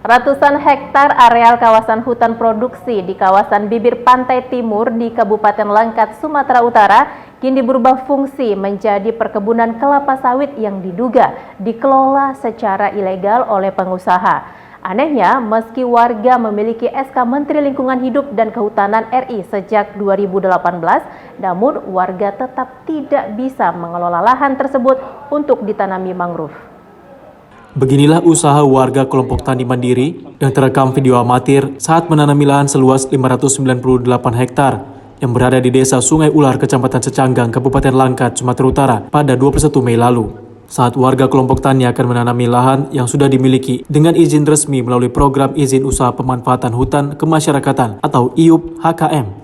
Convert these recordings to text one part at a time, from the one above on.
Ratusan hektar areal kawasan hutan produksi di kawasan bibir pantai timur di Kabupaten Langkat, Sumatera Utara kini berubah fungsi menjadi perkebunan kelapa sawit yang diduga dikelola secara ilegal oleh pengusaha. Anehnya, meski warga memiliki SK Menteri Lingkungan Hidup dan Kehutanan RI sejak 2018, namun warga tetap tidak bisa mengelola lahan tersebut untuk ditanami mangrove. Beginilah usaha warga kelompok tani mandiri yang terekam video amatir saat menanami lahan seluas 598 hektar yang berada di Desa Sungai Ular, Kecamatan Secanggang, Kabupaten Langkat, Sumatera Utara pada 21 Mei lalu. Saat warga kelompok tani akan menanami lahan yang sudah dimiliki dengan izin resmi melalui Program Izin Usaha Pemanfaatan Hutan Kemasyarakatan atau IUP HKM.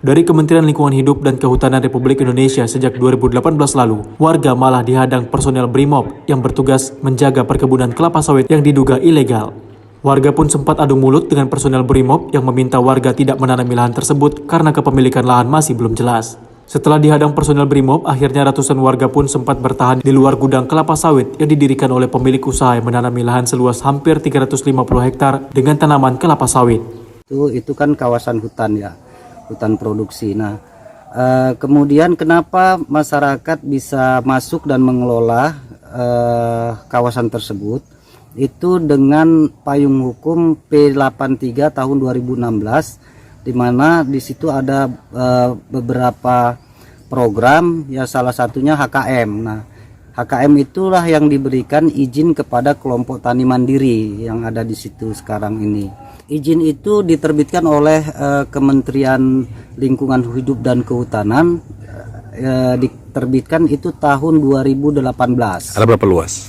Dari Kementerian Lingkungan Hidup dan Kehutanan Republik Indonesia sejak 2018 lalu, warga malah dihadang personel BRIMOB yang bertugas menjaga perkebunan kelapa sawit yang diduga ilegal. Warga pun sempat adu mulut dengan personel BRIMOB yang meminta warga tidak menanami lahan tersebut karena kepemilikan lahan masih belum jelas. Setelah dihadang personel BRIMOB, akhirnya ratusan warga pun sempat bertahan di luar gudang kelapa sawit yang didirikan oleh pemilik usaha yang menanami lahan seluas hampir 350 hektar dengan tanaman kelapa sawit. Itu kan kawasan hutan ya. Hutan produksi. Nah, kemudian kenapa masyarakat bisa masuk dan mengelola kawasan tersebut? Itu dengan payung hukum P83 tahun 2016, di mana di situ ada beberapa program, ya salah satunya HKM. Nah, HKM itulah yang diberikan izin kepada kelompok tani mandiri yang ada di situ sekarang ini. Izin itu diterbitkan oleh Kementerian Lingkungan Hidup dan Kehutanan, diterbitkan itu tahun 2018. Ada berapa luas?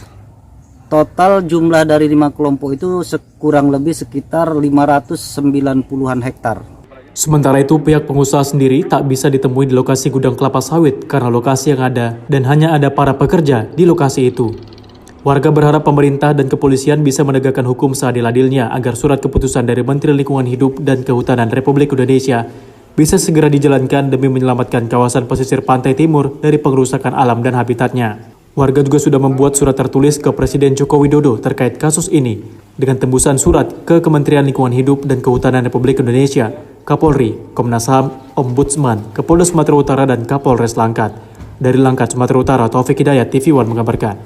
Total jumlah dari 5 kelompok itu kurang lebih sekitar 590-an hektar. Sementara itu, pihak pengusaha sendiri tak bisa ditemui di lokasi gudang kelapa sawit karena lokasi yang ada dan hanya ada para pekerja di lokasi itu. Warga berharap pemerintah dan kepolisian bisa menegakkan hukum seadil-adilnya agar surat keputusan dari Menteri Lingkungan Hidup dan Kehutanan Republik Indonesia bisa segera dijalankan demi menyelamatkan kawasan pesisir pantai timur dari pengerusakan alam dan habitatnya. Warga juga sudah membuat surat tertulis ke Presiden Joko Widodo terkait kasus ini dengan tembusan surat ke Kementerian Lingkungan Hidup dan Kehutanan Republik Indonesia, Kapolri, Komnas HAM, Ombudsman, Kapolda Sumatera Utara, dan Kapolres Langkat. Dari Langkat, Sumatera Utara, Taufik Hidayat, TV One mengabarkan.